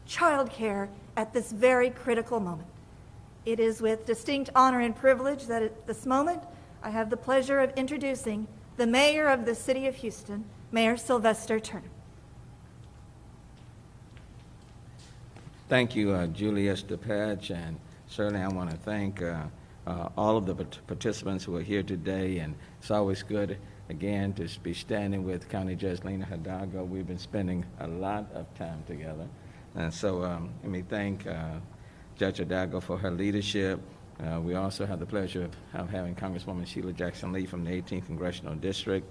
childcare at this very critical moment. It is with distinct honor and privilege that at this moment I have the pleasure of introducing the Mayor of the City of Houston, Mayor Sylvester Turner. Thank you, Julius DePatch, and certainly I want to thank all of the participants who are here today, and it's always good, again, to be standing with County Judge Lena Hidalgo. We've been spending a lot of time together, and so let me thank Judge Hidalgo for her leadership. We also have the pleasure of having Congresswoman Sheila Jackson-Lee from the 18th Congressional District,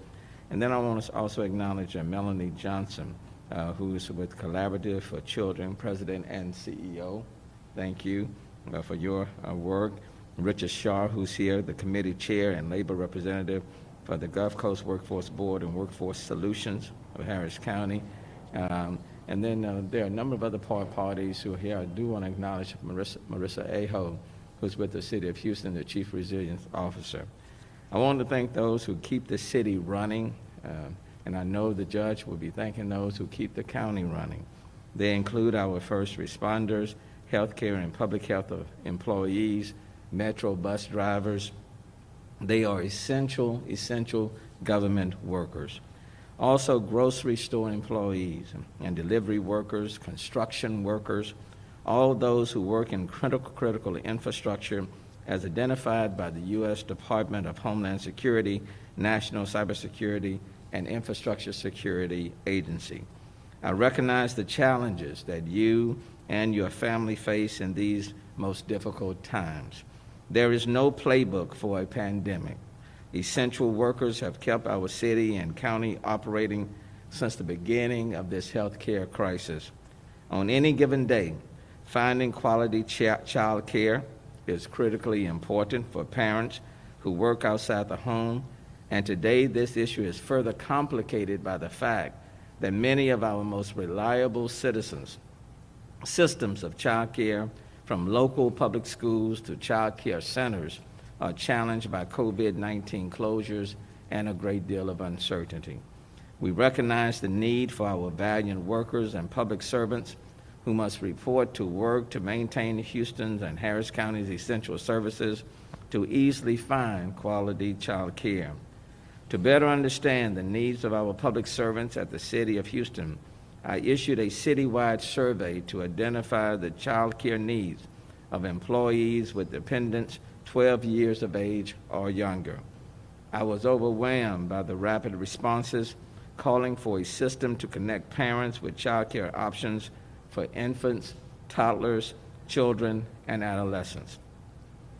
and then I want to also acknowledge Melanie Johnson, who's with Collaborative for Children, President and CEO. Thank you for your work. Richard Shaw, who's here, the committee chair and labor representative for the Gulf Coast Workforce Board and Workforce Solutions of Harris County. And then there are a number of other parties who are here. I do want to acknowledge Marissa Aho, who's with the City of Houston, the Chief Resilience Officer. I want to thank those who keep the city running, and I know the judge will be thanking those who keep the county running. They include our first responders, healthcare and public health employees, Metro bus drivers. They are essential government workers. Also grocery store employees and delivery workers, construction workers, all those who work in critical infrastructure as identified by the U.S. Department of Homeland Security, National Cybersecurity, and Infrastructure Security Agency. I recognize the challenges that you and your family face in these most difficult times. There is no playbook for a pandemic. Essential workers have kept our city and county operating since the beginning of this healthcare crisis. On any given day, finding quality child care is critically important for parents who work outside the home, and today this issue is further complicated by the fact that many of our most reliable systems of child care, from local public schools to child care centers, are challenged by COVID-19 closures and a great deal of uncertainty. We recognize the need for our valiant workers and public servants who must report to work to maintain Houston's and Harris County's essential services to easily find quality child care. To better understand the needs of our public servants at the City of Houston, I issued a citywide survey to identify the child care needs of employees with dependents 12 years of age or younger. I was overwhelmed by the rapid responses calling for a system to connect parents with child care options for infants, toddlers, children, and adolescents.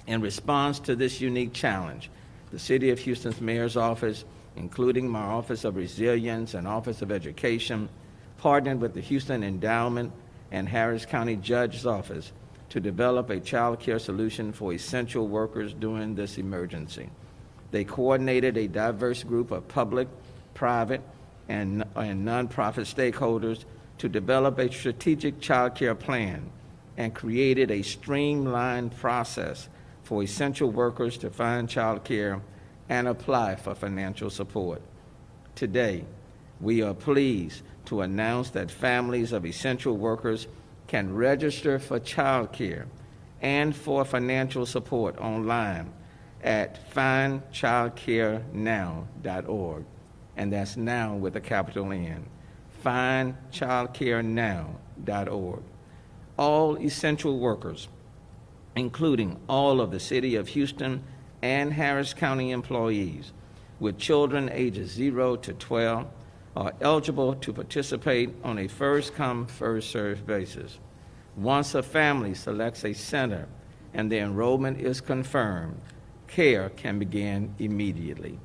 In response to this unique challenge, the City of Houston's Mayor's Office, including my Office of Resilience and Office of Education, partnered with the Houston Endowment and Harris County Judge's Office to develop a child care solution for essential workers during this emergency. They coordinated a diverse group of public, private, and nonprofit stakeholders to develop a strategic child care plan and created a streamlined process for essential workers to find child care and apply for financial support. Today, we are pleased to announce that families of essential workers can register for child care and for financial support online at findchildcarenow.org, and that's now with a capital N, findchildcarenow.org. All essential workers, including all of the City of Houston and Harris County employees with children ages 0 to 12, are eligible to participate on a first-come, first-served basis. Once a family selects a center and the enrollment is confirmed, care can begin immediately.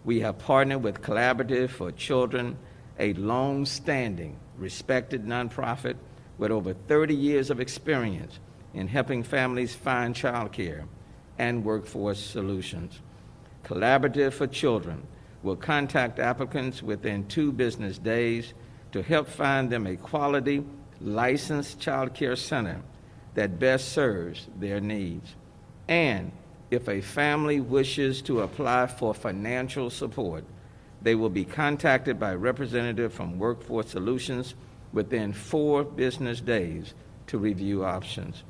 We have partnered with Collaborative for Children, a long-standing, respected nonprofit with over 30 years of experience in helping families find child care and workforce solutions. Collaborative for Children will contact applicants within 2 business days to help find them a quality, licensed child care center that best serves their needs. And if a family wishes to apply for financial support, they will be contacted by a representative from Workforce Solutions within 4 business days to review options.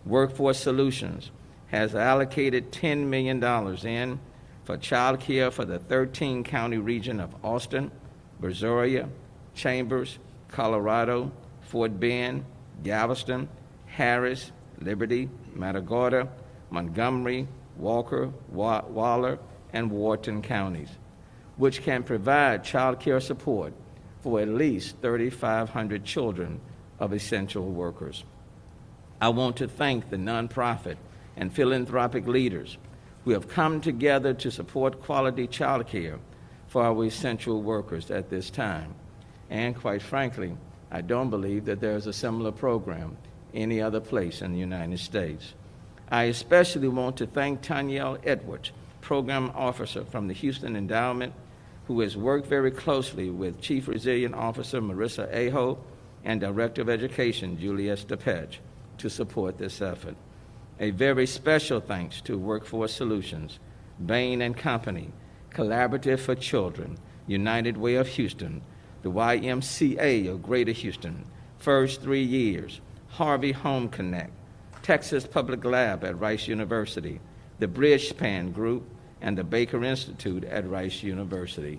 Workforce Solutions has allocated $10 million in for child care for the 13-county region of Austin, Brazoria, Chambers, Colorado, Fort Bend, Galveston, Harris, Liberty, Matagorda, Montgomery, Walker, Waller, and Wharton counties, which can provide child care support for at least 3,500 children of essential workers. I want to thank the nonprofit and philanthropic leaders who have come together to support quality child care for our essential workers at this time. And quite frankly, I don't believe that there is a similar program any other place in the United States. I especially want to thank Tanyelle Edwards, Program Officer from the Houston Endowment, who has worked very closely with Chief Resilient Officer Marissa Aho and Director of Education Juliet Stepech to support this effort. A very special thanks to Workforce Solutions, Bain and Company, Collaborative for Children, United Way of Houston, the YMCA of Greater Houston, First 3 Years, Harvey Home Connect, Texas Public Lab at Rice University, the Bridgespan Group, and the Baker Institute at Rice University.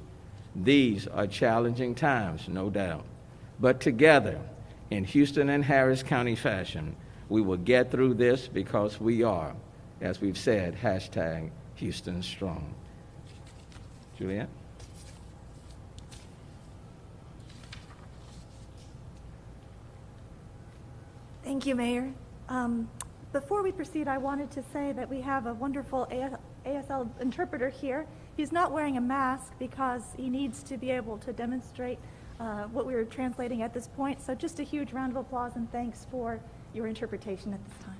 These are challenging times, no doubt. But together, in Houston and Harris County fashion, we will get through this because we are, as we've said, hashtag Houston Strong. Juliet? Thank you, Mayor. Before we proceed, I wanted to say that we have a wonderful ASL interpreter here. He's not wearing a mask because he needs to be able to demonstrate what we were translating at this point. So just a huge round of applause and thanks for your interpretation at this time.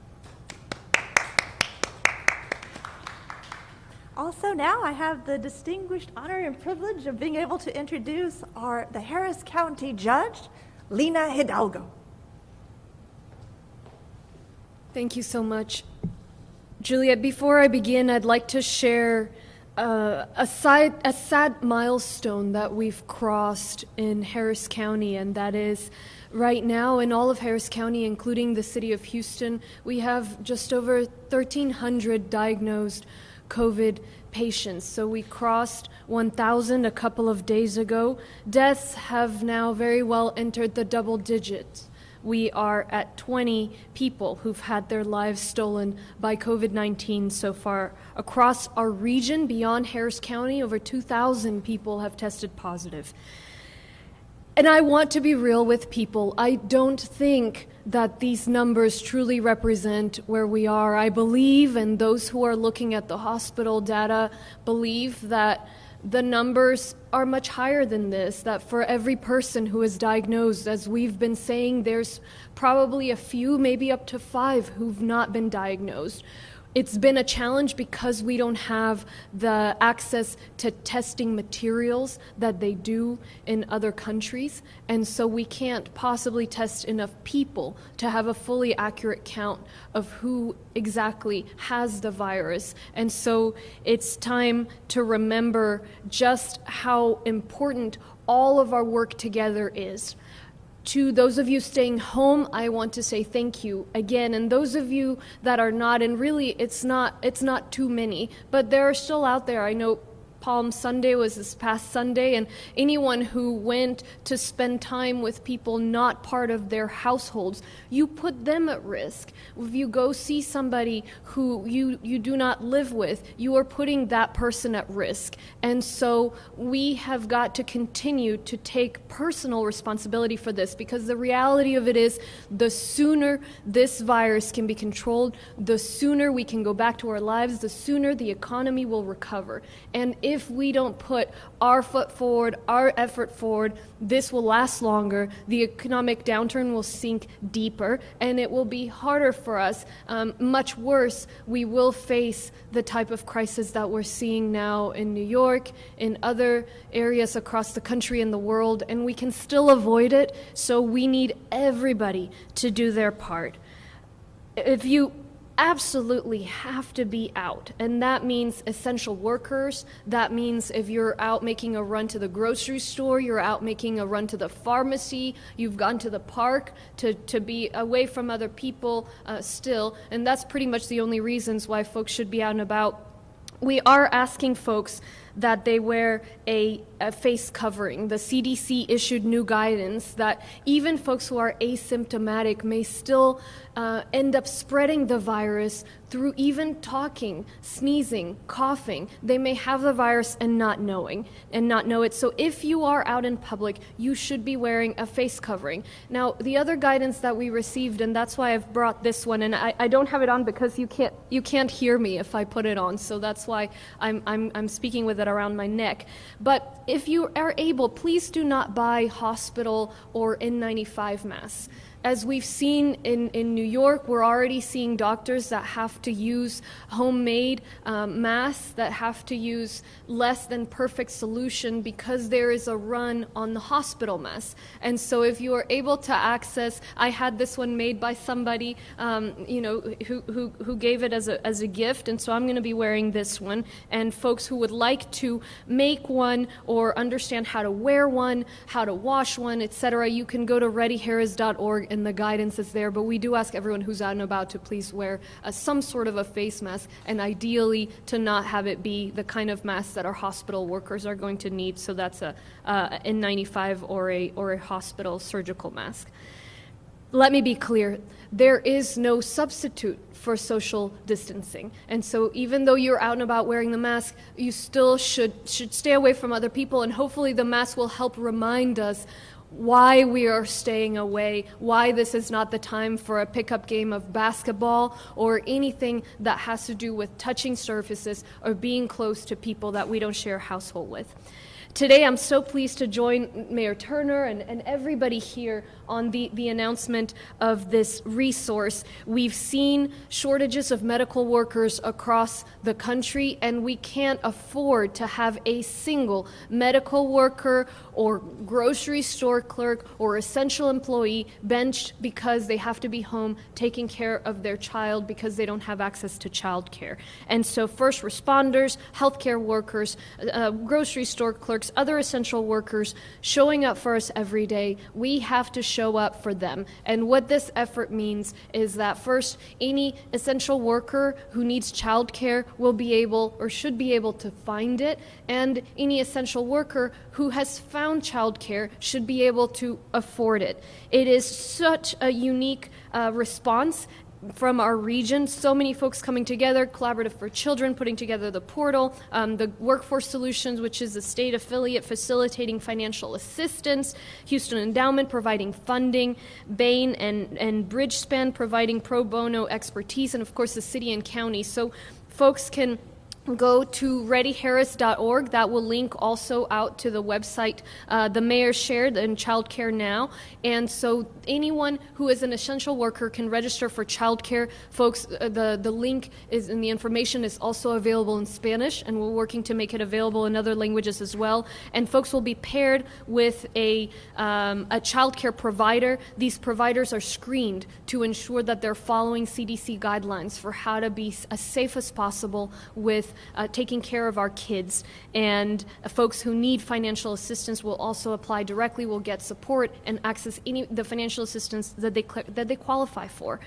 Also now I have the distinguished honor and privilege of being able to introduce the Harris County Judge, Lina Hidalgo. Thank you so much. Juliet, before I begin, I'd like to share a sad milestone that we've crossed in Harris County, and that is right now in all of Harris County, including the city of Houston, we have just over 1,300 diagnosed COVID patients. So we crossed 1,000 a couple of days ago. Deaths have now very well entered the double digits. We are at 20 people who've had their lives stolen by COVID-19 so far. Across our region, beyond Harris County, over 2,000 people have tested positive. And I want to be real with people. I don't think that these numbers truly represent where we are. I believe, and those who are looking at the hospital data believe, that the numbers are much higher than this, that for every person who is diagnosed, as we've been saying, there's probably a few, maybe up to 5, who've not been diagnosed. It's been a challenge because we don't have the access to testing materials that they do in other countries, and so we can't possibly test enough people to have a fully accurate count of who exactly has the virus. And so it's time to remember just how important all of our work together is. To those of you staying home, I want to say thank you again. And those of you that are not, and really it's not too many, but there are still out there. I know Palm Sunday was this past Sunday, and anyone who went to spend time with people not part of their households, you put them at risk. If you go see somebody who you do not live with, you are putting that person at risk. And so we have got to continue to take personal responsibility for this, because the reality of it is the sooner this virus can be controlled, the sooner we can go back to our lives, the sooner the economy will recover. And if we don't put our foot forward, our effort forward, this will last longer, the economic downturn will sink deeper, and it will be harder for us, much worse. We will face the type of crisis that we're seeing now in New York, in other areas across the country and the world, and we can still avoid it, so we need everybody to do their part. If you absolutely have to be out. And that means essential workers. That means if you're out making a run to the grocery store, you're out making a run to the pharmacy, you've gone to the park to be away from other people still. And that's pretty much the only reasons why folks should be out and about. We are asking folks that they wear a face covering. The CDC issued new guidance that even folks who are asymptomatic may still end up spreading the virus through even talking, sneezing, coughing. They may have the virus and not know it. So if you are out in public, you should be wearing a face covering. Now, the other guidance that we received, and that's why I've brought this one, and I don't have it on because you can't hear me if I put it on, so that's why I'm speaking with it around my neck. But if you are able, please do not buy hospital or N95 masks. As we've seen in New York, we're already seeing doctors that have to use homemade masks, that have to use less than perfect solution because there is a run on the hospital masks. And so if you are able to access, I had this one made by somebody who gave it as a gift, and so I'm going to be wearing this one. And folks who would like to make one or understand how to wear one, how to wash one, etc., you can go to readyharris.org, and the guidance is there. But we do ask everyone who's out and about to please wear some sort of a face mask, and ideally to not have it be the kind of mask that our hospital workers are going to need. So that's a N95 or a hospital surgical mask. Let me be clear, there is no substitute for social distancing. And so even though you're out and about wearing the mask, you still should stay away from other people, and hopefully the mask will help remind us why we are staying away, why this is not the time for a pickup game of basketball or anything that has to do with touching surfaces or being close to people that we don't share a household with. Today, I'm so pleased to join Mayor Turner and everybody here on the announcement of this resource. We've seen shortages of medical workers across the country, and we can't afford to have a single medical worker or grocery store clerk or essential employee benched because they have to be home taking care of their child because they don't have access to child care. And so first responders, healthcare workers, grocery store clerks, other essential workers showing up for us every day, we have to show up for them. And what this effort means is that first, any essential worker who needs child care will be able or should be able to find it, and any essential worker who has found child care should be able to afford it. It is such a unique response from our region, so many folks coming together, Collaborative for Children putting together the portal, the Workforce Solutions, which is a state affiliate facilitating financial assistance, Houston Endowment providing funding, Bain and Bridgespan providing pro bono expertise, and of course the city and county. So folks can go to readyharris.org. That will link also out to the website the mayor shared in Child Care Now. And so anyone who is an essential worker can register for child care. Folks, the link is, and the information is also available in Spanish, and we're working to make it available in other languages as well. And folks will be paired with a child care provider. These providers are screened to ensure that they're following CDC guidelines for how to be as safe as possible with taking care of our kids. And folks who need financial assistance will also apply directly, will get support and access the financial assistance that they qualify for.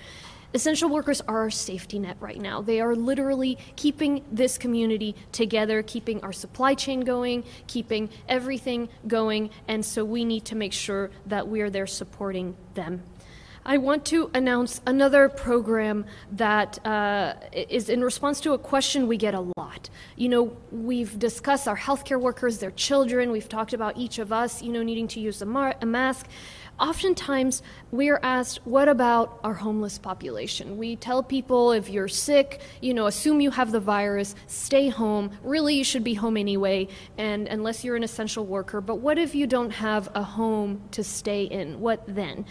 Essential workers are our safety net right now. They are literally keeping this community together, keeping our supply chain going, keeping everything going, and so we need to make sure that we are there supporting them. I want to announce another program that is in response to a question we get a lot. You know, we've discussed our healthcare workers, their children. We've talked about each of us, needing to use a mask. Oftentimes, we're asked, what about our homeless population? We tell people, if you're sick, assume you have the virus, stay home. Really, you should be home anyway, and unless you're an essential worker. But what if you don't have a home to stay in? What then?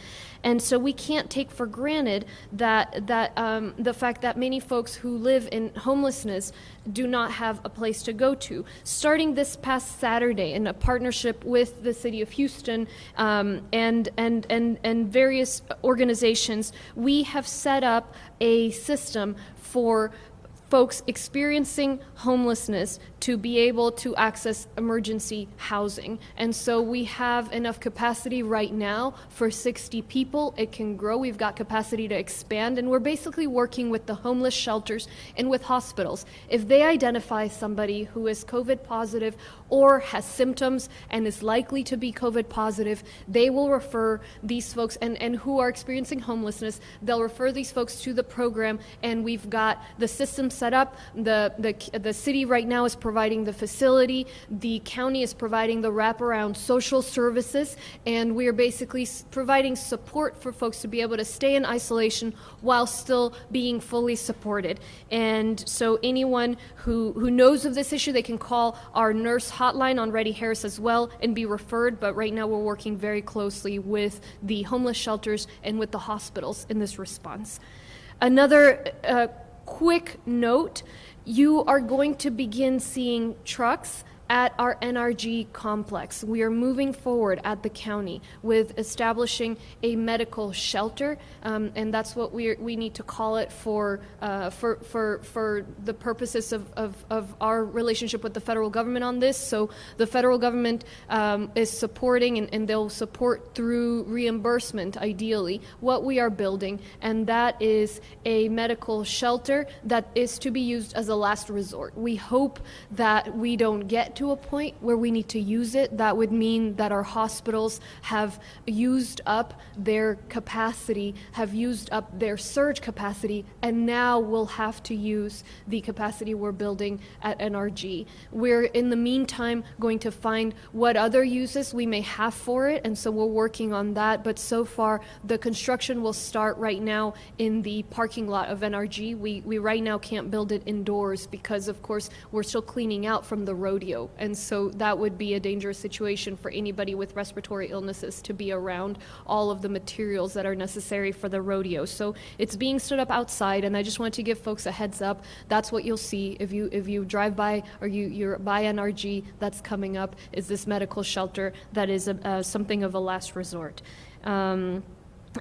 And so we can't take for granted that the fact that many folks who live in homelessness do not have a place to go to. Starting this past Saturday, in a partnership with the City of Houston and various organizations, we have set up a system for folks experiencing homelessness to be able to access emergency housing. And so we have enough capacity right now for 60 people. It can grow. We've got capacity to expand, and we're basically working with the homeless shelters and with hospitals. If they identify somebody who is COVID positive or has symptoms and is likely to be COVID positive, they will refer these folks, and who are experiencing homelessness, they'll refer these folks to the program, and we've got the system set up. The city right now is providing the facility, the county is providing the wraparound social services, and we are basically providing support for folks to be able to stay in isolation while still being fully supported. And so anyone who knows of this issue, they can call our nurse hotline on Ready Harris as well and be referred, but right now we're working very closely with the homeless shelters and with the hospitals in this response. Another quick note, you are going to begin seeing trucks at our NRG complex. We are moving forward at the county with establishing a medical shelter, and that's what we need to call it for the purposes of our relationship with the federal government on this. So the federal government is supporting, and they'll support through reimbursement, ideally, what we are building, and that is a medical shelter that is to be used as a last resort. We hope that we don't get to a point where we need to use it. That would mean that our hospitals have used up their capacity, have used up their surge capacity, and now we'll have to use the capacity we're building at NRG. We're, in the meantime, going to find what other uses we may have for it, and so we're working on that. But so far, the construction will start right now in the parking lot of NRG. We right now can't build it indoors because, of course, we're still cleaning out from the rodeo. And so that would be a dangerous situation for anybody with respiratory illnesses to be around all of the materials that are necessary for the rodeo. So it's being stood up outside, and I just want to give folks a heads up. That's what you'll see if you drive by or you're by NRG. That's coming up, is this medical shelter that is something of a last resort.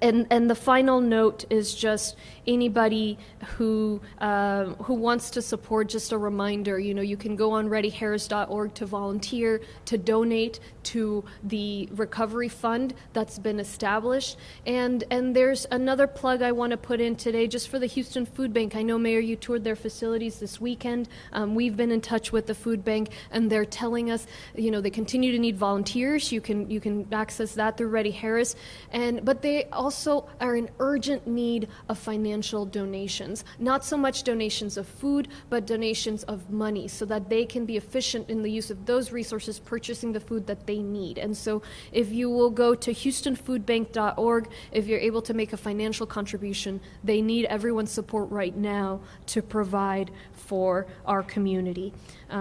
And the final note is just anybody who wants to support, just a reminder, you can go on readyharris.org to volunteer, to donate to the recovery fund that's been established. And there's another plug I want to put in today just for the Houston Food Bank. I know, Mayor, you toured their facilities this weekend. We've been in touch with the food bank, and they're telling us, they continue to need volunteers. You can access that through Ready Harris. But they also are in urgent need of financial donations. Not so much donations of food, but donations of money, so that they can be efficient in the use of those resources, purchasing the food that they need. And so if you will go to houstonfoodbank.org, if you're able to make a financial contribution, they need everyone's support right now to provide for our community.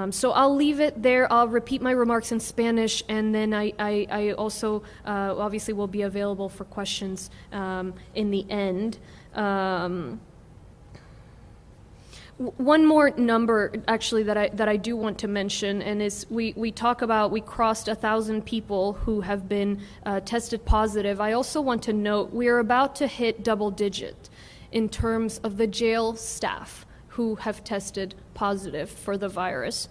So I'll leave it there. I'll repeat my remarks in Spanish, and then I also obviously will be available for questions in the end. One more number, actually, that I do want to mention, and is we talk about we crossed 1,000 people who have been tested positive. I also want to note we are about to hit double digit in terms of the jail staff who have tested positive for the virus.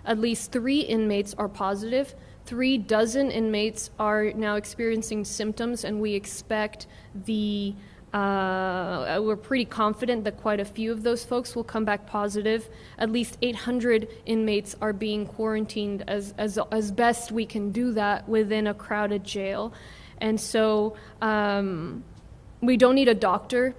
At least 3 inmates are positive. 3 dozen inmates are now experiencing symptoms, and we expect we're pretty confident that quite a few of those folks will come back positive. At least 800 inmates are being quarantined as best we can do that within a crowded jail. And so we don't need a doctor.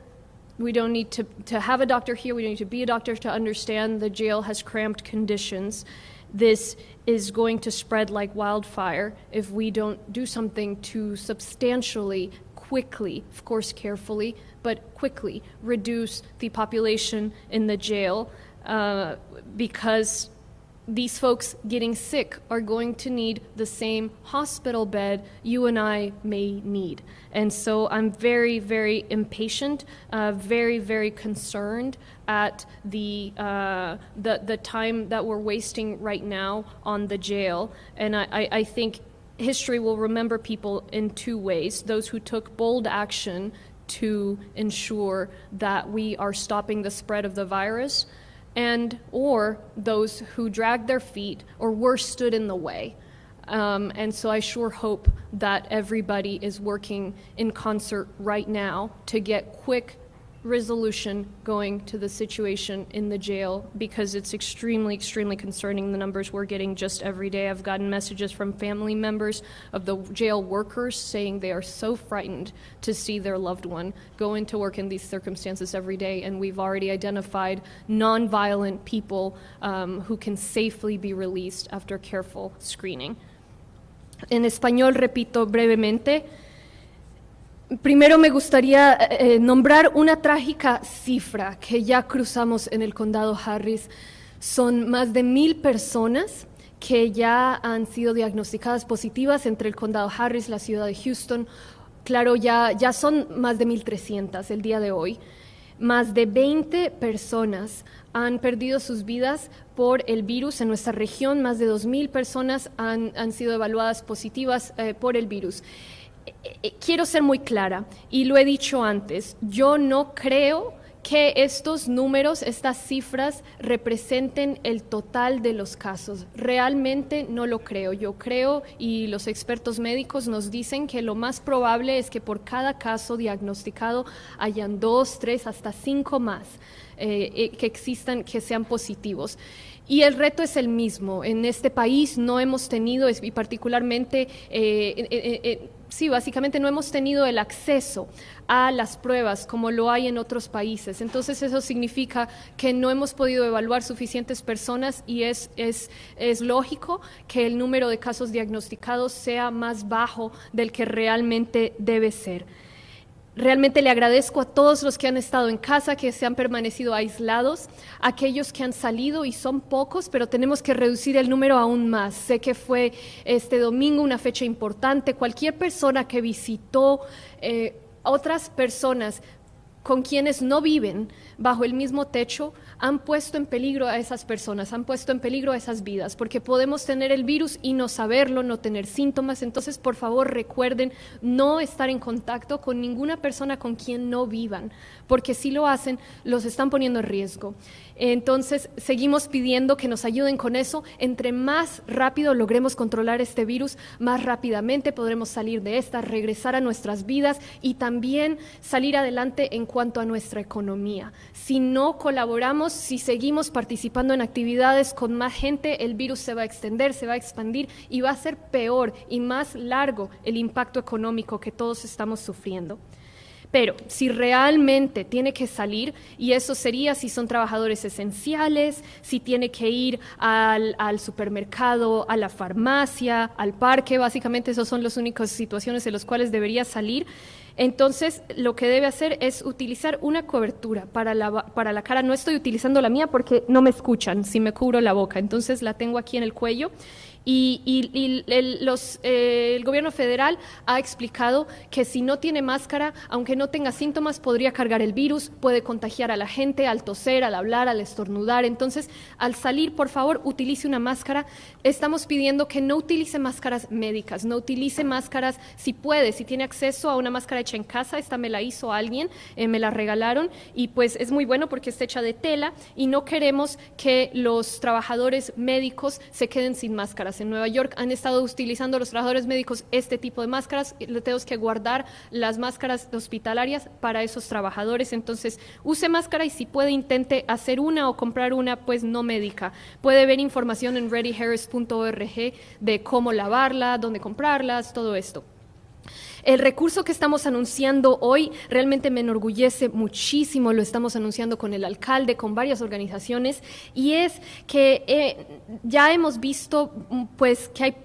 We don't need to have a doctor here. We don't need to be a doctor to understand the jail has cramped conditions. This is going to spread like wildfire if we don't do something to substantially, quickly, of course carefully, but quickly reduce the population in the jail, because these folks getting sick are going to need the same hospital bed you and I may need. And so I'm very, very impatient, very, very concerned at the time that we're wasting right now on the jail. And I think history will remember people in two ways: those who took bold action to ensure that we are stopping the spread of the virus, and or those who dragged their feet or were stood in the way. And so I sure hope that everybody is working in concert right now to get quick resolution going to the situation in the jail, because it's extremely, extremely concerning, the numbers we're getting just every day. I've gotten messages from family members of the jail workers saying they are so frightened to see their loved one go into work in these circumstances every day, and we've already identified nonviolent people who can safely be released after careful screening. En español, repito brevemente. Primero me gustaría nombrar una trágica cifra que ya cruzamos en el condado Harris. Son más de 1,000 personas que ya han sido diagnosticadas positivas entre el condado Harris, la ciudad de Houston. Claro, ya son más de 1,300 el día de hoy. Más de 20 personas han perdido sus vidas por el virus en nuestra región. Más de 2,000 personas han sido evaluadas positivas por el virus. Quiero ser muy clara, y lo he dicho antes, yo no creo que estos números, estas cifras, representen el total de los casos. Realmente no lo creo. Yo creo, y los expertos médicos nos dicen, que lo más probable es que por cada caso diagnosticado hayan 2, 3, hasta 5 más que existan, que sean positivos. Y el reto es el mismo. En este país no hemos tenido, y particularmente, sí, básicamente no hemos tenido el acceso a las pruebas como lo hay en otros países. Entonces eso significa que no hemos podido evaluar suficientes personas, y es lógico que el número de casos diagnosticados sea más bajo del que realmente debe ser. Realmente le agradezco a todos los que han estado en casa, que se han permanecido aislados, a aquellos que han salido, y son pocos, pero tenemos que reducir el número aún más. Sé que fue este domingo una fecha importante. Cualquier persona que visitó otras personas con quienes no viven bajo el mismo techo han puesto en peligro a esas personas, han puesto en peligro a esas vidas, porque podemos tener el virus y no saberlo, no tener síntomas. Entonces, por favor, recuerden no estar en contacto con ninguna persona con quien no vivan, porque si lo hacen, los están poniendo en riesgo. Entonces, seguimos pidiendo que nos ayuden con eso. Entre más rápido logremos controlar este virus, más rápidamente podremos salir de esta, regresar a nuestras vidas y también salir adelante en cuanto a nuestra economía. Si no colaboramos, si seguimos participando en actividades con más gente, el virus se va a extender, se va a expandir, y va a ser peor y más largo el impacto económico que todos estamos sufriendo. Pero si realmente tiene que salir, y eso sería si son trabajadores esenciales, si tiene que ir al supermercado, a la farmacia, al parque, básicamente esas son las únicas situaciones en las cuales debería salir. Entonces, lo que debe hacer es utilizar una cobertura para la cara. No estoy utilizando la mía porque no me escuchan si me cubro la boca, entonces la tengo aquí en el cuello. El gobierno federal ha explicado que si no tiene máscara, aunque no tenga síntomas, podría cargar el virus, puede contagiar a la gente al toser, al hablar, al estornudar. Entonces, al salir, por favor, utilice una máscara. Estamos pidiendo que no utilice máscaras médicas, no utilice máscaras, si puede, si tiene acceso a una máscara hecha en casa. Esta me la hizo alguien, me la regalaron, y pues es muy bueno porque está hecha de tela, y no queremos que los trabajadores médicos se queden sin máscaras. En Nueva York han estado utilizando los trabajadores médicos este tipo de máscaras, y tenemos que guardar las máscaras hospitalarias para esos trabajadores. Entonces, use máscara, y si puede, intente hacer una o comprar una, pues no médica. Puede ver información en readyharris.org de cómo lavarla, dónde comprarlas, todo esto. El recurso que estamos anunciando hoy realmente me enorgullece muchísimo, lo estamos anunciando con el alcalde, con varias organizaciones, y es que ya hemos visto pues que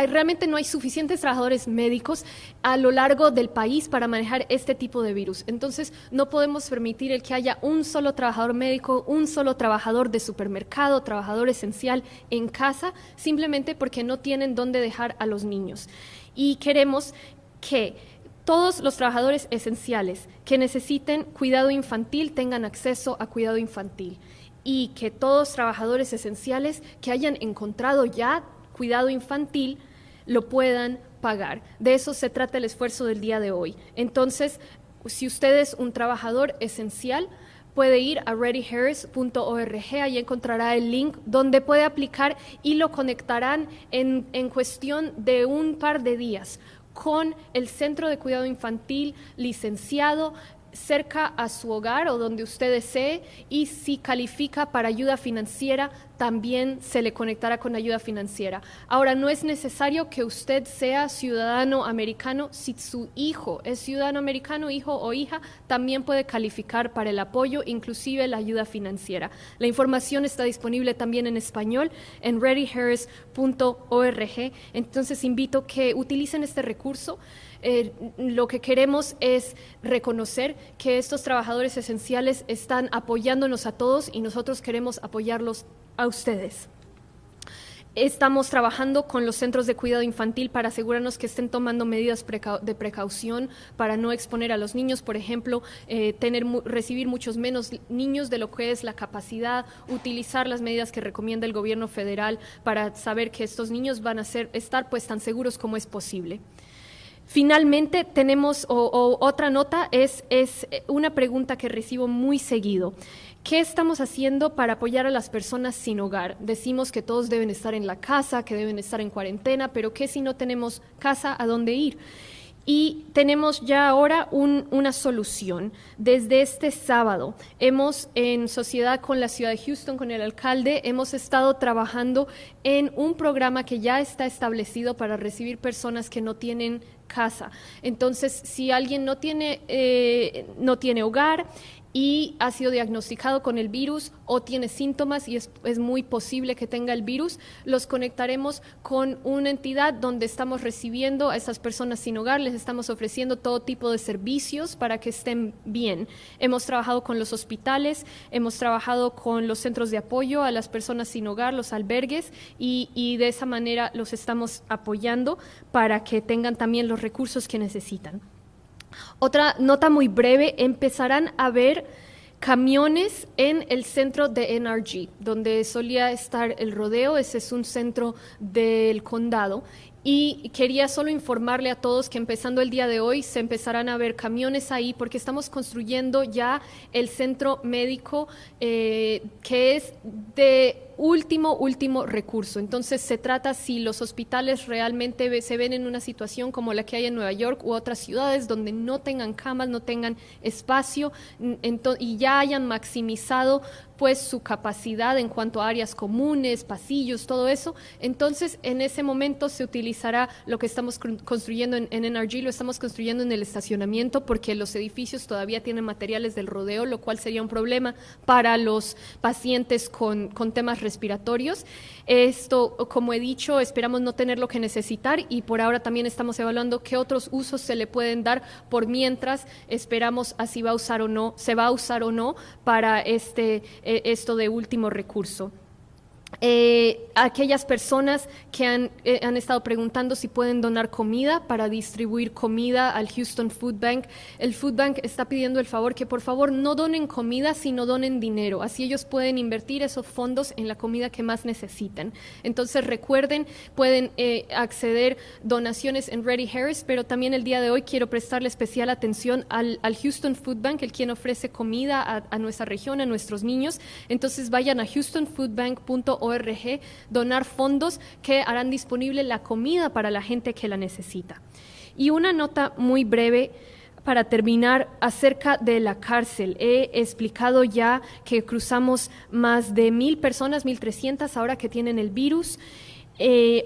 realmente no hay suficientes trabajadores médicos a lo largo del país para manejar este tipo de virus. Entonces no podemos permitir el que haya un solo trabajador médico, un solo trabajador de supermercado, trabajador esencial en casa, simplemente porque no tienen dónde dejar a los niños. Y queremos que todos los trabajadores esenciales que necesiten cuidado infantil tengan acceso a cuidado infantil, y que todos los trabajadores esenciales que hayan encontrado ya cuidado infantil lo puedan pagar. De eso se trata el esfuerzo del día de hoy. Entonces, si usted es un trabajador esencial, puede ir a readyharris.org, ahí encontrará el link donde puede aplicar y lo conectarán en cuestión de un par de días con el Centro de Cuidado Infantil licenciado cerca a su hogar o donde usted desee, y si califica para ayuda financiera, también se le conectará con ayuda financiera. Ahora, no es necesario que usted sea ciudadano americano. Si su hijo es ciudadano americano, hijo o hija, también puede calificar para el apoyo, inclusive la ayuda financiera. La información está disponible también en español en readyharris.org. Entonces, invito que utilicen este recurso. Lo que queremos es reconocer que estos trabajadores esenciales están apoyándonos a todos y nosotros queremos apoyarlos a ustedes. Estamos trabajando con los centros de cuidado infantil para asegurarnos que estén tomando medidas de precaución para no exponer a los niños, por ejemplo, recibir muchos menos niños de lo que es la capacidad, utilizar las medidas que recomienda el gobierno federal para saber que estos niños van a estar pues tan seguros como es posible. Finalmente, tenemos otra nota, es una pregunta que recibo muy seguido. ¿Qué estamos haciendo para apoyar a las personas sin hogar? Decimos que todos deben estar en la casa, que deben estar en cuarentena, pero ¿qué si no tenemos casa a dónde ir? Y tenemos ya ahora una solución. Desde este sábado en sociedad con la ciudad de Houston, con el alcalde, hemos estado trabajando en un programa que ya está establecido para recibir personas que no tienen casa. Entonces, si alguien no tiene hogar y ha sido diagnosticado con el virus o tiene síntomas y es muy posible que tenga el virus, los conectaremos con una entidad donde estamos recibiendo a esas personas sin hogar, les estamos ofreciendo todo tipo de servicios para que estén bien. Hemos trabajado con los hospitales, hemos trabajado con los centros de apoyo a las personas sin hogar, los albergues, y de esa manera los estamos apoyando para que tengan también los recursos que necesitan. Otra nota muy breve: empezarán a ver camiones en el centro de NRG, donde solía estar el rodeo. Ese es un centro del condado. Y quería solo informarle a todos que empezando el día de hoy se empezarán a ver camiones ahí, porque estamos construyendo ya el centro médico que es de último recurso. Entonces se trata, si los hospitales realmente se ven en una situación como la que hay en Nueva York u otras ciudades donde no tengan camas, no tengan espacio y ya hayan maximizado pues su capacidad en cuanto a áreas comunes, pasillos, todo eso, entonces en ese momento se utilizará lo que estamos construyendo en NRG, lo estamos construyendo en el estacionamiento, porque los edificios todavía tienen materiales del rodeo, lo cual sería un problema para los pacientes con temas respiratorios. Esto, como he dicho, esperamos no tener lo que necesitar, y por ahora también estamos evaluando qué otros usos se le pueden dar. Por mientras esperamos a si se va a usar o no para esto de último recurso. Aquellas personas que han estado preguntando si pueden donar comida para distribuir comida al Houston Food Bank. El Food Bank está pidiendo el favor que por favor no donen comida, sino donen dinero. Así ellos pueden invertir esos fondos en la comida que más necesitan. Entonces recuerden, pueden acceder donaciones en Ready Harris, pero también el día de hoy quiero prestarle especial atención al Houston Food Bank, el quien ofrece comida a nuestra región, a nuestros niños. Entonces vayan a houstonfoodbank.org, donar fondos que harán disponible la comida para la gente que la necesita. Y una nota muy breve para terminar acerca de la cárcel. He explicado ya que cruzamos más de 1,000 personas, 1,300 ahora que tienen el virus.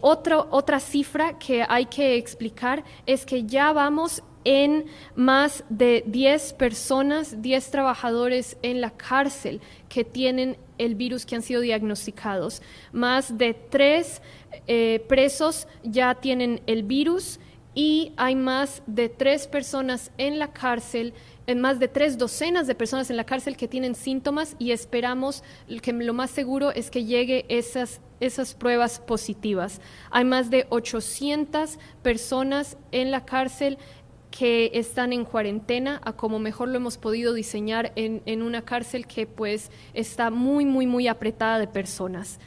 Otra cifra que hay que explicar es que ya vamos en más de 10 personas, 10 trabajadores en la cárcel que tienen el virus, que han sido diagnosticados. Más de 3 presos ya tienen el virus y hay más de 3 personas en la cárcel, más de 3 docenas de personas en la cárcel que tienen síntomas, y esperamos que lo más seguro es que llegue esas pruebas positivas. Hay más de 800 personas en la cárcel que están en cuarentena, a como mejor lo hemos podido diseñar en una cárcel que pues está muy, muy, muy apretada de personas.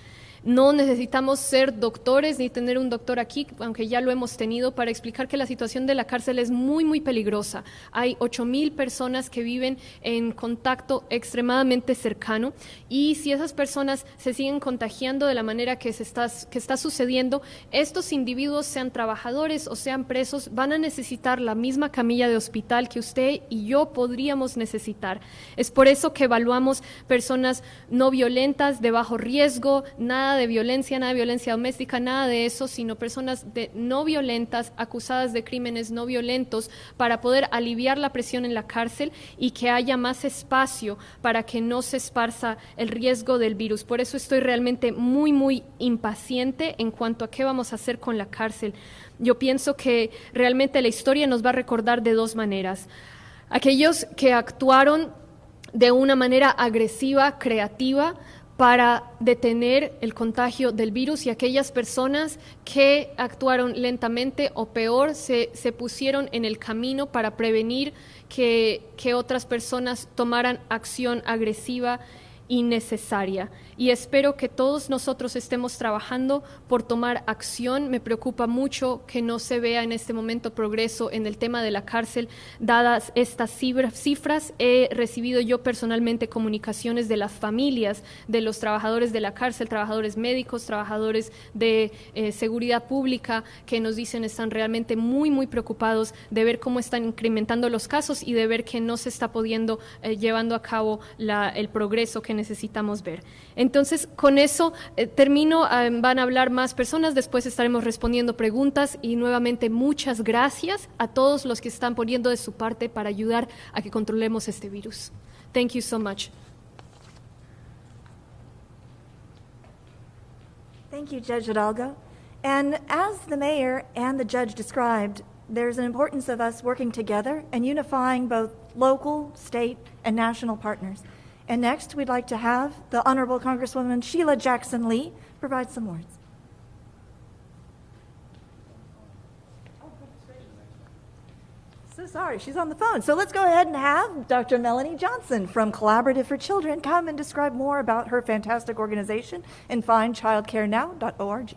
No necesitamos ser doctores ni tener un doctor aquí, aunque ya lo hemos tenido, para explicar que la situación de la cárcel es muy, muy peligrosa. Hay 8,000 personas que viven en contacto extremadamente cercano, y si esas personas se siguen contagiando de la manera que está sucediendo, estos individuos, sean trabajadores o sean presos, van a necesitar la misma camilla de hospital que usted y yo podríamos necesitar. Es por eso que evaluamos personas no violentas, de bajo riesgo, nada de violencia doméstica, nada de eso, sino personas no violentas, acusadas de crímenes no violentos, para poder aliviar la presión en la cárcel y que haya más espacio para que no se esparza el riesgo del virus. Por eso estoy realmente muy, muy impaciente en cuanto a qué vamos a hacer con la cárcel. Yo pienso que realmente la historia nos va a recordar de 2 maneras. Aquellos que actuaron de una manera agresiva, creativa, para detener el contagio del virus, y aquellas personas que actuaron lentamente o peor, se pusieron en el camino para prevenir que otras personas tomaran acción agresiva innecesaria. Y espero que todos nosotros estemos trabajando por tomar acción. Me preocupa mucho que no se vea en este momento progreso en el tema de la cárcel, dadas estas cifras. He recibido yo personalmente comunicaciones de las familias de los trabajadores de la cárcel, trabajadores médicos, trabajadores de seguridad pública, que nos dicen están realmente muy, muy preocupados de ver cómo están incrementando los casos y de ver que no se está pudiendo llevando a cabo el progreso que necesitamos ver. Entonces, con eso termino. Van a hablar más personas, después estaremos respondiendo preguntas, y nuevamente muchas gracias a todos los que están poniendo de su parte para ayudar a que controlemos este virus. Thank you so much. Thank you, Judge Hidalgo. And as the mayor and the judge described, there's an importance of us working together and unifying both local, state, and national partners. And next, we'd like to have the Honorable Congresswoman Sheila Jackson Lee provide some words. So sorry, she's on the phone. So let's go ahead and have Dr. Melanie Johnson from Collaborative for Children come and describe more about her fantastic organization and findchildcarenow.org.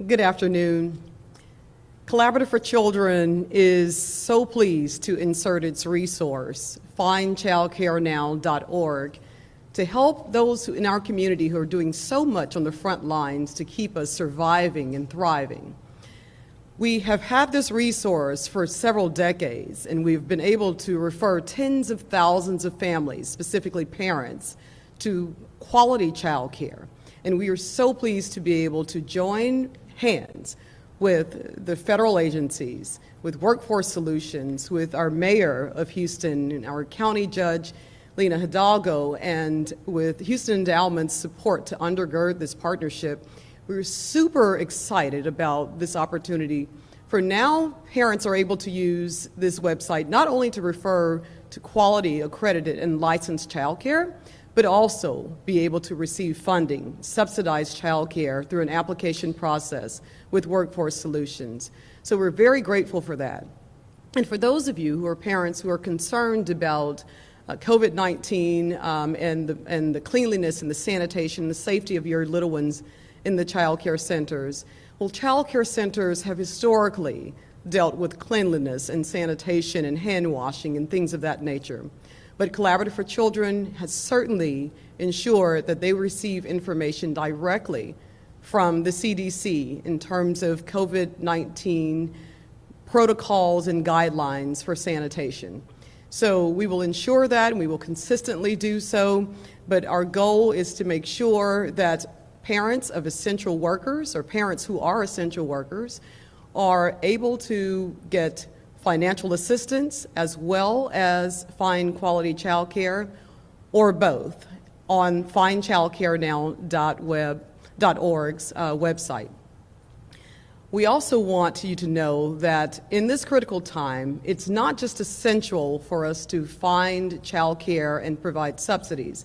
Good afternoon. Collaborative for Children is so pleased to insert its resource, findchildcarenow.org, to help those in our community who are doing so much on the front lines to keep us surviving and thriving. We have had this resource for several decades, and we've been able to refer tens of thousands of families, specifically parents, to quality child care. And we are so pleased to be able to join hands with the federal agencies, with Workforce Solutions, with our mayor of Houston and our county judge, Lena Hidalgo, and with Houston Endowment's support to undergird this partnership. We're super excited about this opportunity. For now, parents are able to use this website not only to refer to quality, accredited, and licensed childcare, but also be able to receive funding, subsidized childcare through an application process with Workforce Solutions. So we're very grateful for that. And for those of you who are parents who are concerned about COVID-19 and the cleanliness and the sanitation and the safety of your little ones in the child care centers, well, child care centers have historically dealt with cleanliness and sanitation and hand washing and things of that nature. But Collaborative for Children has certainly ensured that they receive information directly from the CDC in terms of COVID-19 protocols and guidelines for sanitation. So we will ensure that, and we will consistently do so, but our goal is to make sure that parents of essential workers or parents who are essential workers are able to get financial assistance as well as find quality child care, or both, on findchildcarenow.org's website. We also want you to know that in this critical time, it's not just essential for us to find child care and provide subsidies,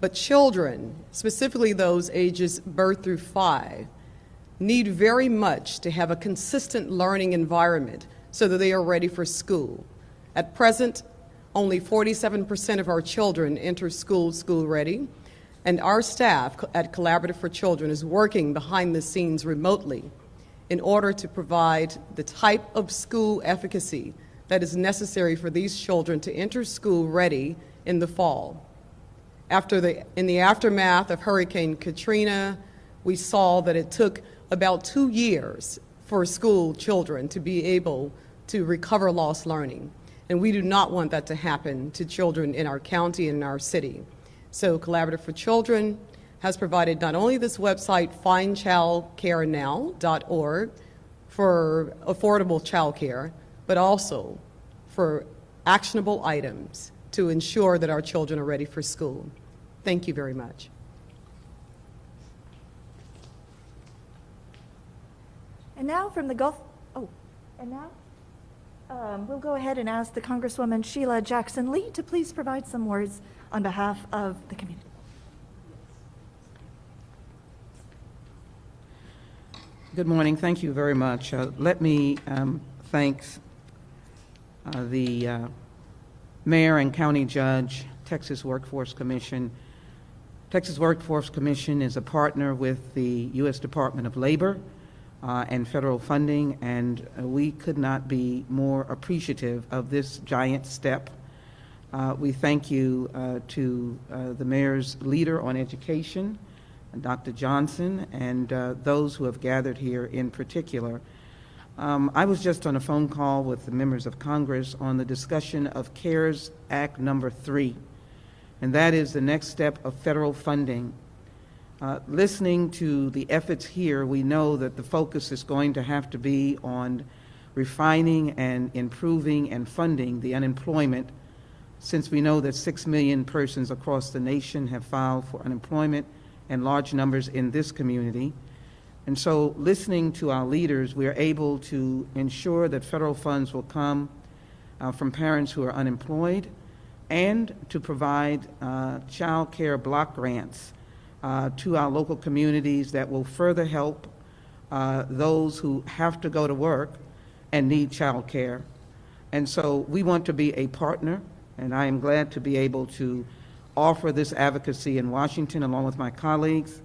but children, specifically those ages birth through 5, need very much to have a consistent learning environment so that they are ready for school. At present, only 47% of our children enter school ready, and our staff at Collaborative for Children is working behind the scenes remotely in order to provide the type of school efficacy that is necessary for these children to enter school ready in the fall. In the aftermath of Hurricane Katrina, we saw that it took about 2 years for school children to be able to recover lost learning. And we do not want that to happen to children in our county and in our city. So Collaborative for Children has provided not only this website, findchildcarenow.org, for affordable child care, but also for actionable items to ensure that our children are ready for school. Thank you very much. And now from the Gulf, we'll go ahead and ask the Congresswoman Sheila Jackson Lee to please provide some words on behalf of the community. Good morning. Thank you very much. Let me thank the Mayor and County Judge, Texas Workforce Commission. Texas Workforce Commission is a partner with the U.S. Department of Labor and federal funding, and we could not be more appreciative of this giant step. We thank you to the Mayor's leader on education, Dr. Johnson, and those who have gathered here in particular. I was just on a phone call with the members of Congress on the discussion of CARES Act number 3, and that is the next step of federal funding. Listening to the efforts here, we know that the focus is going to have to be on refining and improving and funding the unemployment, since we know that 6 million persons across the nation have filed for unemployment and large numbers in this community. And so listening to our leaders, we are able to ensure that federal funds will come from parents who are unemployed, and to provide child care block grants to our local communities that will further help those who have to go to work and need child care. And so we want to be a partner, and I am glad to be able to offer this advocacy in Washington along with my colleagues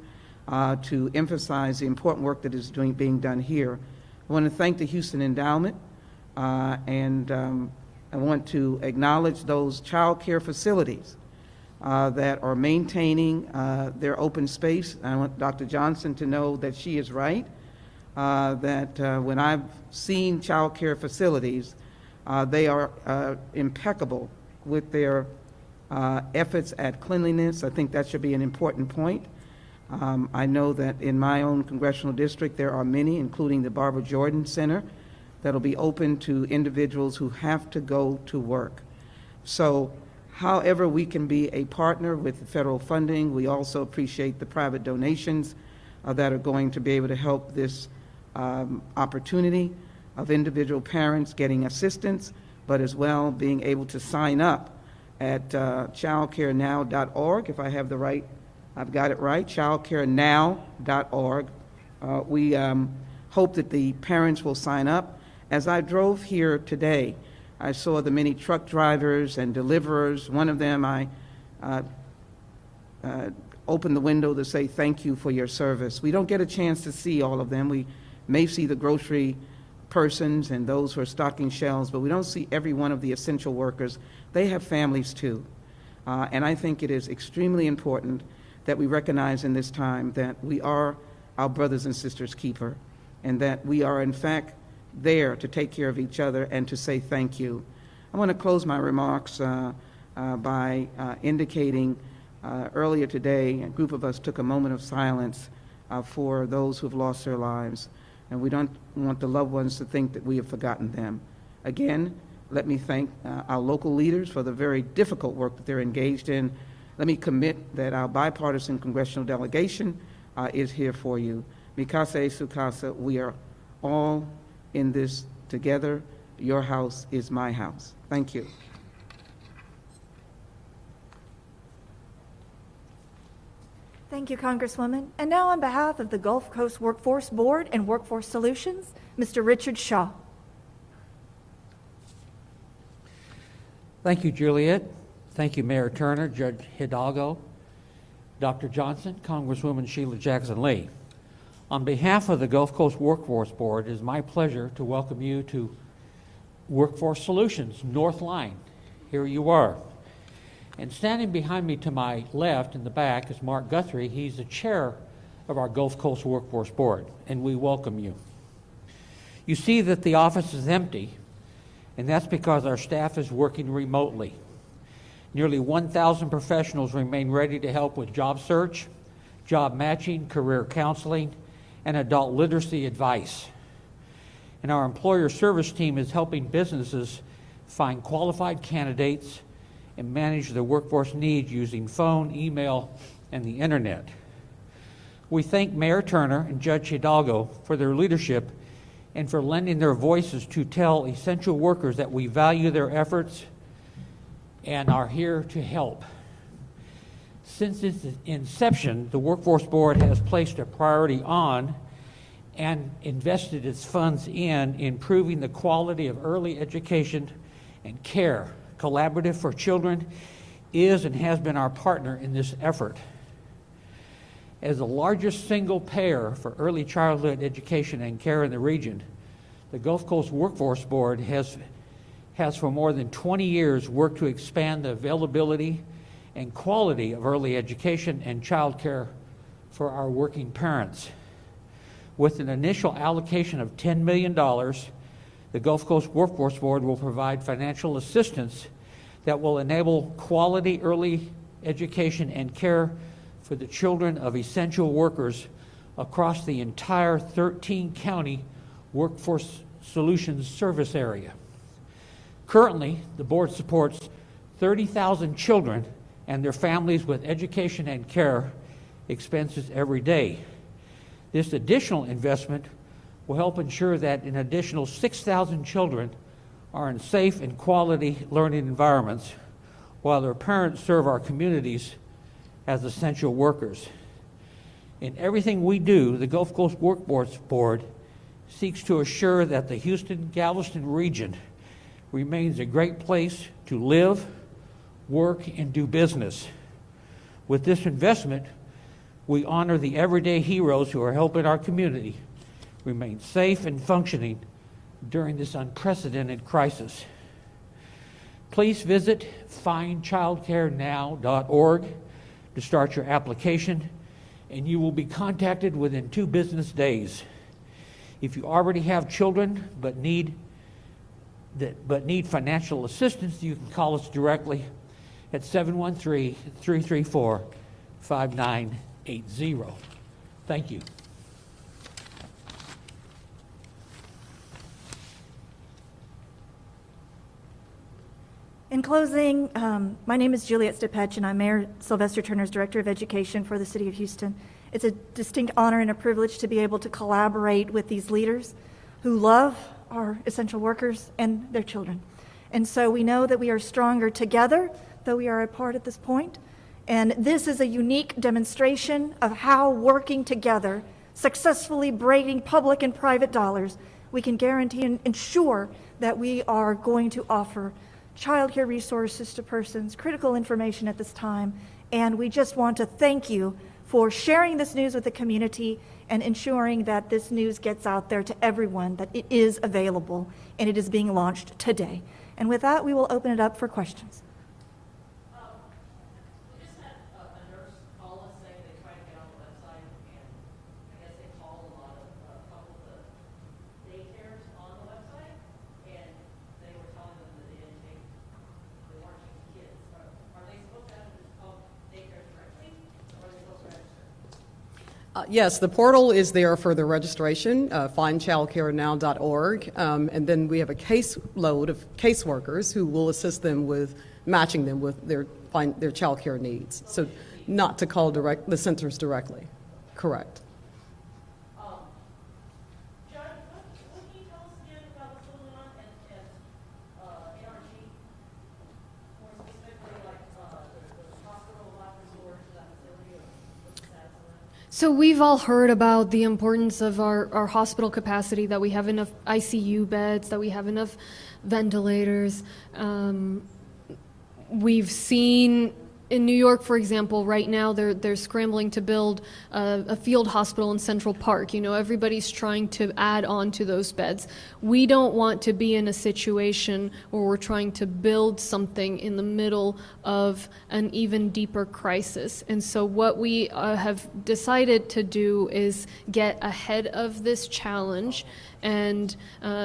to emphasize the important work that is being done here. I want to thank the Houston Endowment, and I want to acknowledge those child care facilities that are maintaining their open space. I want Dr. Johnson to know that she is right, that when I've seen child care facilities, they are impeccable with their efforts at cleanliness. I think that should be an important point. I know that in my own congressional district there are many, including the Barbara Jordan Center, that will be open to individuals who have to go to work. So however we can be a partner with the federal funding, we also appreciate the private donations that are going to be able to help this opportunity of individual parents getting assistance, but as well being able to sign up at childcarenow.org, if I have the right, I've got it right, childcarenow.org. We hope that the parents will sign up. As I drove here today, I saw the many truck drivers and deliverers. One of them, I opened the window to say thank you for your service. We don't get a chance to see all of them. We may see the grocery persons and those who are stocking shelves, but we don't see every one of the essential workers. They have families too. And I think it is extremely important that we recognize in this time that we are our brothers and sisters' keeper, and that we are in fact there to take care of each other and to say thank you. I want to close my remarks by indicating earlier today, a group of us took a moment of silence for those who have lost their lives, and we don't want the loved ones to think that we have forgotten them. Again, let me thank our local leaders for the very difficult work that they're engaged in. Let me commit that our bipartisan congressional delegation is here for you. Mikase Sukasa, we are all in this together. Your house is my house. Thank you. Thank you, Congresswoman. And now on behalf of the Gulf Coast Workforce Board and Workforce Solutions, Mr. Richard Shaw. Thank you, Juliet. Thank you, Mayor Turner, Judge Hidalgo, Dr. Johnson, Congresswoman Sheila Jackson-Lee. On behalf of the Gulf Coast Workforce Board, it is my pleasure to welcome you to Workforce Solutions, North Line. Here you are. And standing behind me to my left in the back is Mark Guthrie. He's the chair of our Gulf Coast Workforce Board, and we welcome you. You see that the office is empty, and that's because our staff is working remotely. Nearly 1,000 professionals remain ready to help with job search, job matching, career counseling, and adult literacy advice. And our employer service team is helping businesses find qualified candidates and manage their workforce needs using phone, email, and the internet. We thank Mayor Turner and Judge Hidalgo for their leadership and for lending their voices to tell essential workers that we value their efforts and are here to help. Since its inception, the Workforce Board has placed a priority on and invested its funds in improving the quality of early education and care. Collaborative for Children is and has been our partner in this effort. As the largest single payer for early childhood education and care in the region, the Gulf Coast Workforce Board has for more than 20 years worked to expand the availability and quality of early education and child care for our working parents. With an initial allocation of $10 million, the Gulf Coast Workforce Board will provide financial assistance that will enable quality early education and care for the children of essential workers across the entire 13-county Workforce Solutions service area. Currently, the board supports 30,000 children and their families with education and care expenses every day. This additional investment will help ensure that an additional 6,000 children are in safe and quality learning environments while their parents serve our communities as essential workers. In everything we do, the Gulf Coast Workforce Board seeks to assure that the Houston-Galveston region remains a great place to live, work, and do business. With this investment, we honor the everyday heroes who are helping our community remain safe and functioning during this unprecedented crisis. Please visit findchildcarenow.org to start your application, and you will be contacted within 2 business days. If you already have children but need financial assistance, you can call us directly at 713-334-5980. Thank you. In closing, my name is Juliet Stepetch, and I'm Mayor Sylvester Turner's Director of Education for the City of Houston. It's a distinct honor and a privilege to be able to collaborate with these leaders who love our essential workers and their children. And so we know that we are stronger together, though we are apart at this point. And this is a unique demonstration of how working together, successfully braiding public and private dollars, we can guarantee and ensure that we are going to offer child care resources to persons, critical information at this time. And we just want to thank you for sharing this news with the community and ensuring that this news gets out there to everyone, that it is available and it is being launched today. And with that, we will open it up for questions. We just had a nurse call us saying they tried to get on the website, and I guess they called a couple of the daycares on the website, and they were telling them that they didn't take Yes, the portal is there for the registration, findchildcarenow.org, and then we have a caseload of caseworkers who will assist them with matching them with their child care needs. So not to call the centers directly. Correct. John, what can you tell us again about what's going on at NRG? More specifically, like the hospital, last resort, that facility, or what's the status of that? So we've all heard about the importance of our hospital capacity, that we have enough ICU beds, that we have enough ventilators. We've seen in New York, for example, right now they're scrambling to build a field hospital in Central Park. You know, everybody's trying to add on to those beds. We don't want to be in a situation where we're trying to build something in the middle of an even deeper crisis. And so what we have decided to do is get ahead of this challenge and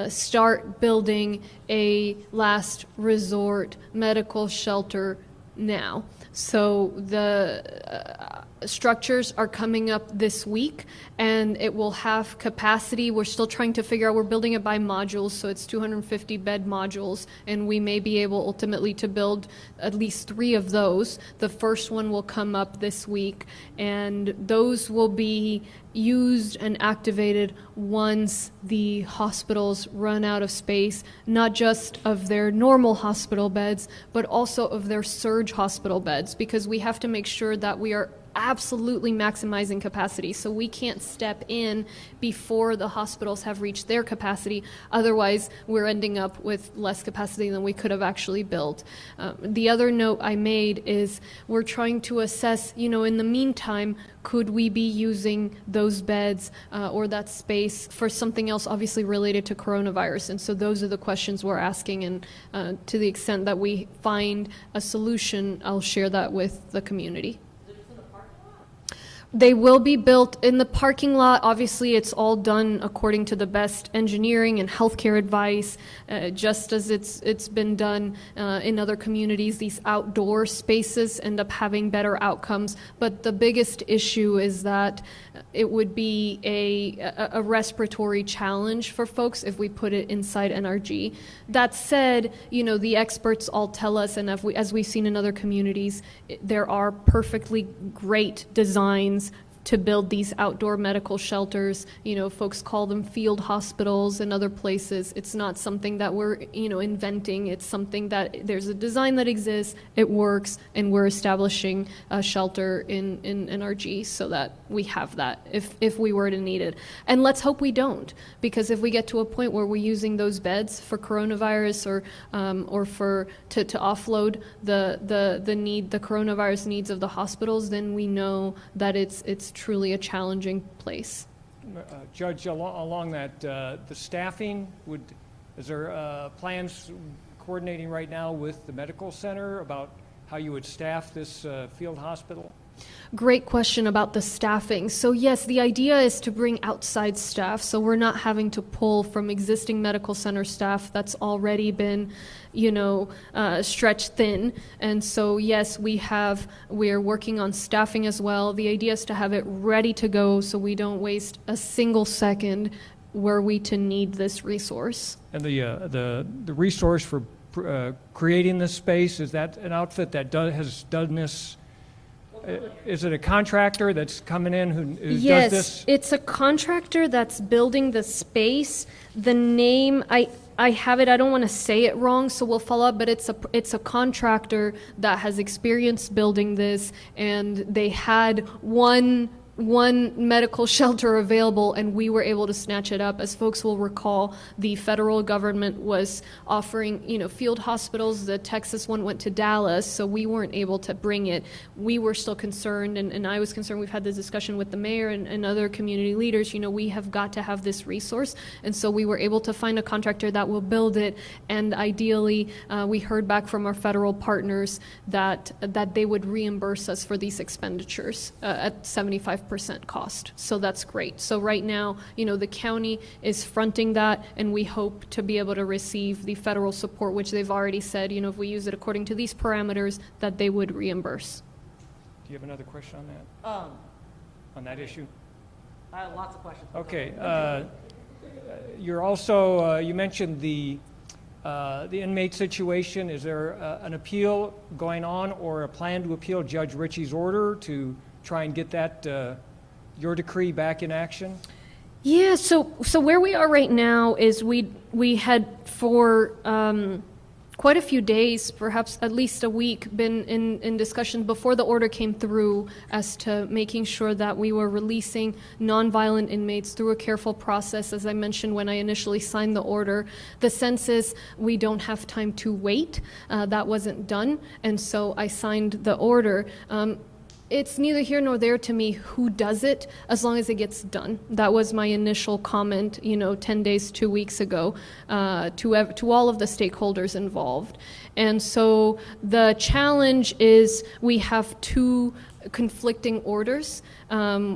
start building a last resort medical shelter now. So the structures are coming up this week, and it will have capacity. We're still trying to figure out, we're building it by modules, so it's 250 bed modules, and we may be able ultimately to build at least 3 of those. The first one will come up this week, and those will be used and activated once the hospitals run out of space, not just of their normal hospital beds, but also of their surge hospital beds, because we have to make sure that we are absolutely maximizing capacity. So we can't step in before the hospitals have reached their capacity. Otherwise, we're ending up with less capacity than we could have actually built. The other note I made is we're trying to assess, you know, in the meantime, could we be using those beds or that space for something else obviously related to coronavirus? And so those are the questions we're asking, and to the extent that we find a solution, I'll share that with the community. They will be built in the parking lot. Obviously, it's all done according to the best engineering and healthcare advice, just as it's been done in other communities. These outdoor spaces end up having better outcomes. But the biggest issue is that it would be a respiratory challenge for folks if we put it inside NRG. That said, you know, the experts all tell us, and as we've seen in other communities, there are perfectly great designs to build these outdoor medical shelters. You know, folks call them field hospitals and other places. It's not something that we're, you know, inventing. It's something that there's a design that exists, it works, and we're establishing a shelter in NRG so that we have that if we were to need it. And let's hope we don't, because if we get to a point where we're using those beds for coronavirus or for to offload the coronavirus needs of the hospitals, then we know that it's truly a challenging place. Judge, along that, the staffing, is there plans coordinating right now with the medical center about how you would staff this field hospital? Great question about the staffing. So yes, the idea is to bring outside staff, so we're not having to pull from existing medical center staff that's already been, you know, stretched thin. And so yes, we're working on staffing as well. The idea is to have it ready to go so we don't waste a single second were we to need this resource. And the resource for creating this space, is that an outfit that has done this? Is it a contractor that's coming in who does this? Yes, it's a contractor that's building the space. The name, I have it, I don't want to say it wrong, so we'll follow up, but it's a contractor that has experience building this, and they had one medical shelter available, and we were able to snatch it up. As folks will recall, the federal government was offering, you know, field hospitals. The Texas one went to Dallas, so we weren't able to bring it. We were still concerned, and I was concerned. We've had this discussion with the mayor and other community leaders. You know, we have got to have this resource, and so we were able to find a contractor that will build it, and ideally, we heard back from our federal partners that they would reimburse us for these expenditures at 75% cost. So that's great. So right now, you know, the county is fronting that, and we hope to be able to receive the federal support, which they've already said, you know, if we use it according to these parameters, that they would reimburse. Do you have another question on that? On that issue? I have lots of questions. Okay. You're also, you mentioned the inmate situation. Is there an appeal going on or a plan to appeal Judge Ritchie's order to try and get that, your decree back in action? Yeah, so where we are right now is we had for quite a few days, perhaps at least a week, been in discussion before the order came through as to making sure that we were releasing nonviolent inmates through a careful process. As I mentioned when I initially signed the order, the sense is we don't have time to wait. That wasn't done, and so I signed the order. It's neither here nor there to me who does it, as long as it gets done. That was my initial comment, 10 days, 2 weeks ago, to all of the stakeholders involved. And so the challenge is we have two conflicting orders.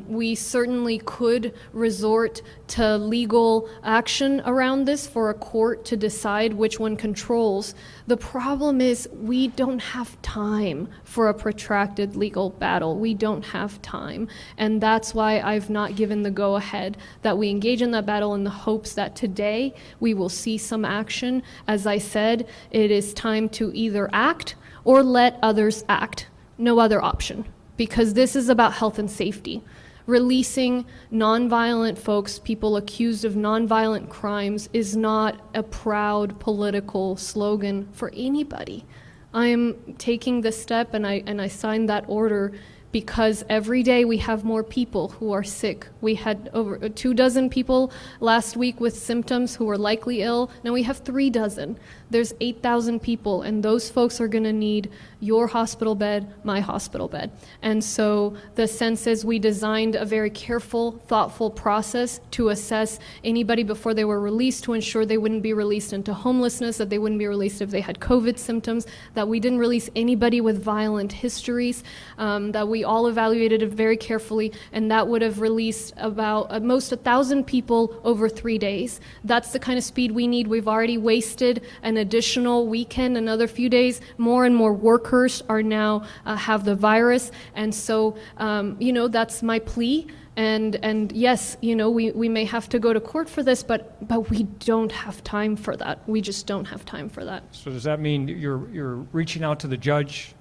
We certainly could resort to legal action around this for a court to decide which one controls. The problem is we don't have time for a protracted legal battle. We don't have time. And that's why I've not given the go-ahead that we engage in that battle in the hopes that today we will see some action. As I said, it is time to either act or let others act. No other option. Because this is about health and safety. Releasing nonviolent folks, people accused of nonviolent crimes, is not a proud political slogan for anybody. I am taking this step, and I signed that order because every day we have more people who are sick. We had over 24 people last week with symptoms who were likely ill. Now we have 36. There's 8,000 people, and those folks are going to need your hospital bed, my hospital bed. And so the sense is we designed a very careful, thoughtful process to assess anybody before they were released, to ensure they wouldn't be released into homelessness, that they wouldn't be released if they had COVID symptoms, that we didn't release anybody with violent histories, that we all evaluated it very carefully, and that would have released about at most 1,000 people over 3 days. That's the kind of speed we need. We've already wasted an additional weekend, another few days. More and more workers are now have the virus, and so that's my plea. And yes, we may have to go to court for this, but we don't have time for that. We just don't have time for that. So does that mean you're reaching out to the judge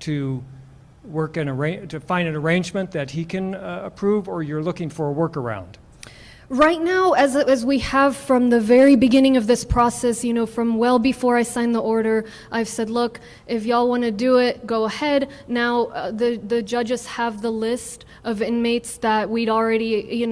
to work to find an arrangement that he can approve, or you're looking for a workaround? Right now, as we have from the very beginning of this process, from well before I signed the order, I've said, look, if y'all want to do it, go ahead. Now, the judges have the list of inmates that we'd already,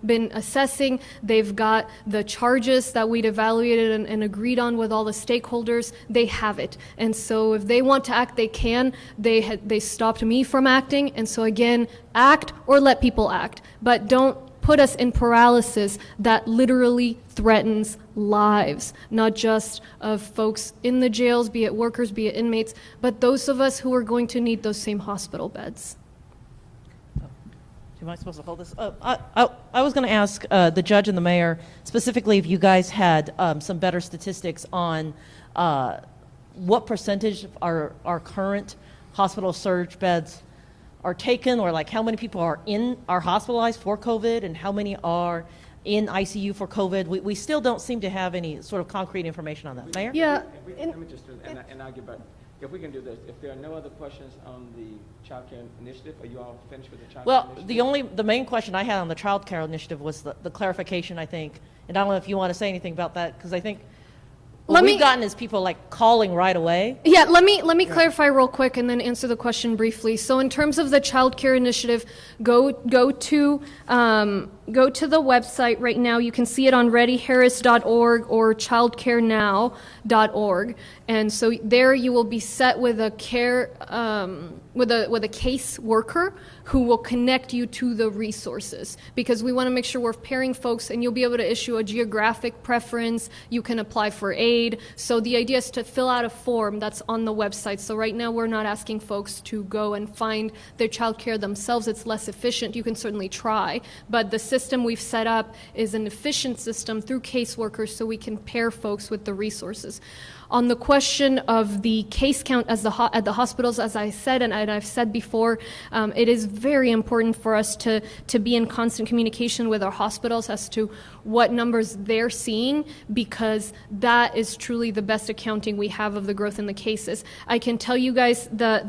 been assessing. They've got the charges that we'd evaluated and agreed on with all the stakeholders. They have it. And so if they want to act, they can. They stopped me from acting. And so again, act or let people act. But don't put us in paralysis that literally threatens lives, not just of folks in the jails, be it workers, be it inmates, but those of us who are going to need those same hospital beds. Am I supposed to hold this? I was going to ask the judge and the mayor, specifically if you guys had some better statistics on what percentage of our current hospital surge beds are taken, or like how many people are hospitalized for COVID and how many are in ICU for COVID. We still don't seem to have any sort of concrete information on that. Mayor? Yeah. Let me just do that, and I'll get back. If we can do this, if there are no other questions on the child care initiative, are you all finished with the child care initiative? Well, the main question I had on the child care initiative was the clarification, I think, and I don't know if you want to say anything about that, because I think what we've gotten is people like calling right away. Yeah, let me clarify real quick and then answer the question briefly. So in terms of the child care initiative, go to the website right now. You can see it on readyharris.org or childcarenow.org. And so there you will be set with a with a case worker who will connect you to the resources, because we want to make sure we're pairing folks, and you'll be able to issue a geographic preference. You can apply for aid. So the idea is to fill out a form that's on the website. So right now we're not asking folks to go and find their child care themselves. It's less efficient. You can certainly try, but the system we've set up is an efficient system through caseworkers, so we can pair folks with the resources. On the question of the case count at the hospitals, as I said, and I've said before, it is very important for us to be in constant communication with our hospitals as to what numbers they're seeing, because that is truly the best accounting we have of the growth in the cases. I can tell you guys the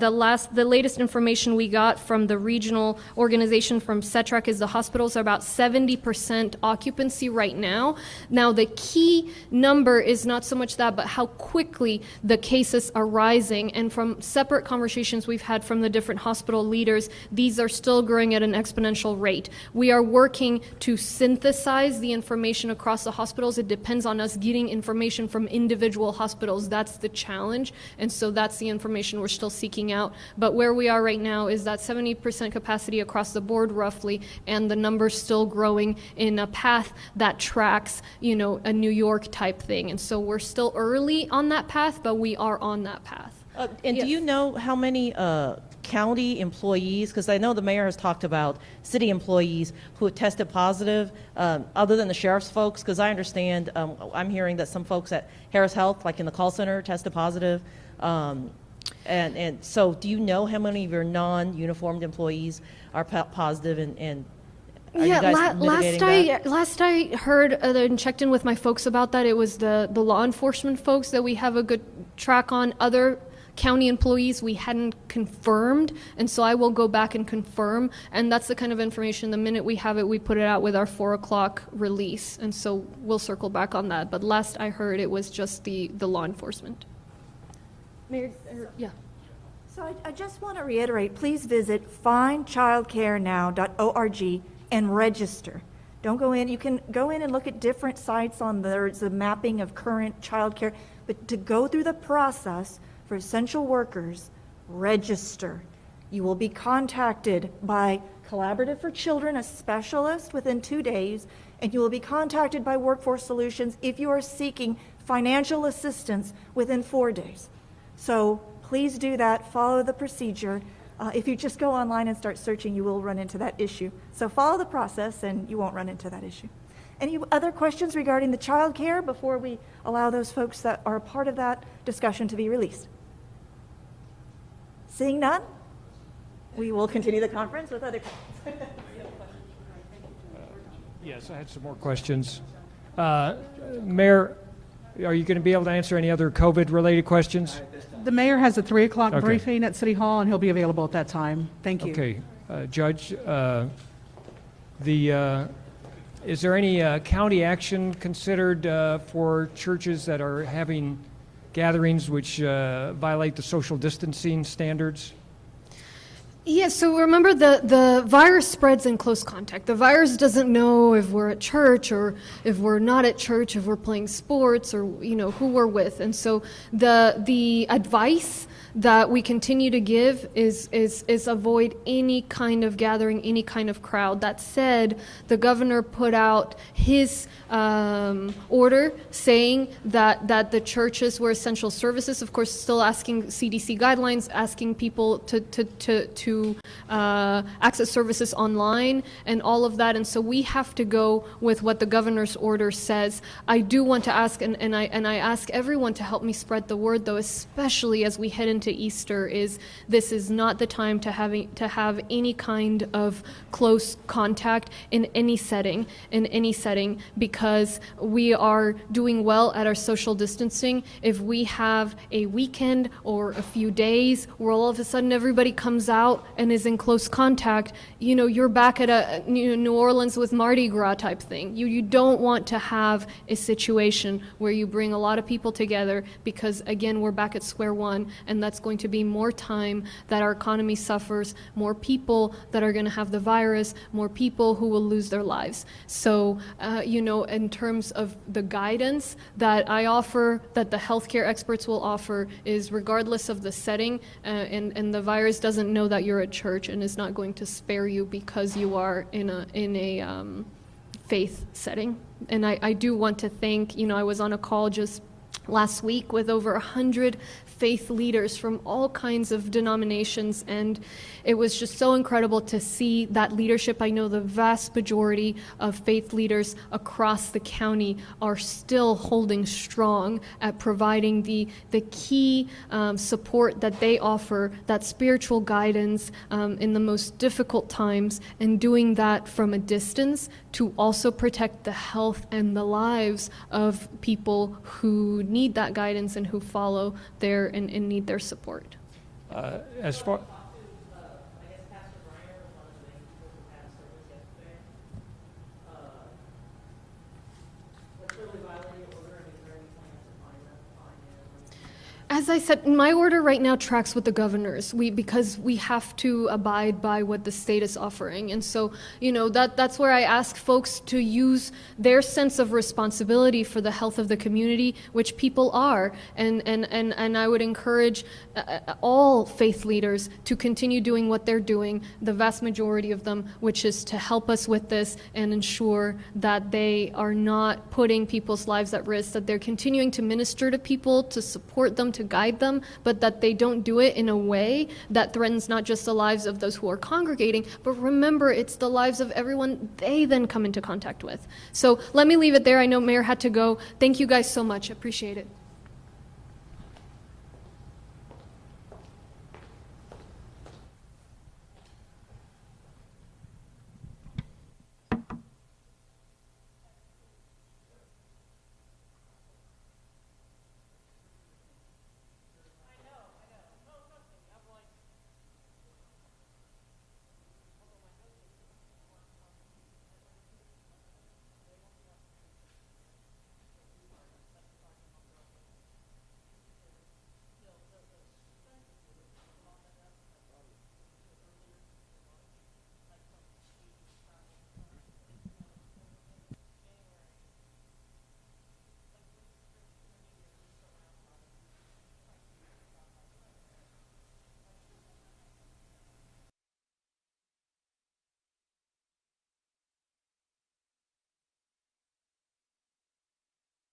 latest information we got from the regional organization from CTRK is the hospitals are about 70% occupancy right now. Now the key number is not so much that, but how quickly the cases are rising. And from separate conversations we've had from the different hospital leaders, these are still growing at an exponential rate. We are working to synthesize the information across the hospitals. It depends on us getting information from individual hospitals. That's the challenge. And so that's the information we're still seeking out. But where we are right now is that 70% capacity across the board roughly, and the numbers still growing in a path that tracks, you know, a New York type thing. And so we're still early on that path, but we are on that path. And Yes. do you know how many county employees, because I know the mayor has talked about city employees who have tested positive, other than the sheriff's folks? Because I understand, I'm hearing that some folks at Harris Health, like in the call center, tested positive. And so do you know how many of your non-uniformed employees are positive, and are you guys mitigating that? last I heard and checked in with my folks about that, it was the law enforcement folks that we have a good track on. Other county employees we hadn't confirmed, and so I will go back and confirm, and that's the kind of information, the minute we have it, we put it out with our 4 o'clock release, and so we'll circle back on that. But last I heard, it was just the law enforcement. Mayor, yeah. So I just want to reiterate, please visit findchildcarenow.org and register. Don't go in. You can go in and look at different sites on the mapping of current child care, but to go through the process for essential workers, register. You will be contacted by Collaborative for Children, a specialist, within 2 days, and you will be contacted by Workforce Solutions if you are seeking financial assistance within 4 days. So please do that, follow the procedure. If you just go online and start searching, you will run into that issue. So follow the process and you won't run into that issue. Any other questions regarding the child care before we allow those folks that are a part of that discussion to be released? Seeing none, we will continue the conference with other questions. Yes, I had some more questions. Mayor, are you going to be able to answer any other COVID-related questions? The mayor has a 3 o'clock Okay. briefing at City Hall, and he'll be available at that time. Thank you. Okay, Judge, is there any county action considered for churches that are having gatherings which violate the social distancing standards? Yeah, so remember the virus spreads in close contact. The virus doesn't know if we're at church or if we're not at church, if we're playing sports or, you know, who we're with. And so the advice that we continue to give is avoid any kind of gathering, any kind of crowd. That said, the governor put out his order saying that the churches were essential services, of course still asking CDC guidelines, asking people to access services online and all of that. And so we have to go with what the governor's order says. I do want to ask, and I ask everyone to help me spread the word, though, especially as we head into Easter, this is not the time to have any kind of close contact in any setting, because we are doing well at our social distancing. If we have a weekend or a few days where all of a sudden everybody comes out and is in close contact, you know, you're back at a New Orleans with Mardi Gras type thing. You don't want to have a situation where you bring a lot of people together, because again, we're back at square one, and that's going to be more time that our economy suffers, more people that are going to have the virus, more people who will lose their lives. So, you know, in terms of the guidance that I offer, that the healthcare experts will offer, is regardless of the setting, and the virus doesn't know that you're at church and is not going to spare you because you are in a faith setting. And I do want to thank, you know, I was on a call just last week with over 100 faith leaders from all kinds of denominations, and it was just so incredible to see that leadership. I know the vast majority of faith leaders across the county are still holding strong at providing the key support that they offer, that spiritual guidance in the most difficult times, and doing that from a distance to also protect the health and the lives of people who need that guidance and who follow their and need their support. As far, I guess Pastor Briner was one of the main people who had service yesterday. What clearly violated your order, and is there any plans to find him? As I said, my order right now tracks with the governor's. Because we have to abide by what the state is offering. And so, that's where I ask folks to use their sense of responsibility for the health of the community, which people are. And I would encourage all faith leaders to continue doing what they're doing, the vast majority of them, which is to help us with this and ensure that they are not putting people's lives at risk, that they're continuing to minister to people, to support them, to guide them, but that they don't do it in a way that threatens not just the lives of those who are congregating, but remember, it's the lives of everyone they then come into contact with. So let me leave it there. I know Mayor had to go. Thank you guys so much. Appreciate it.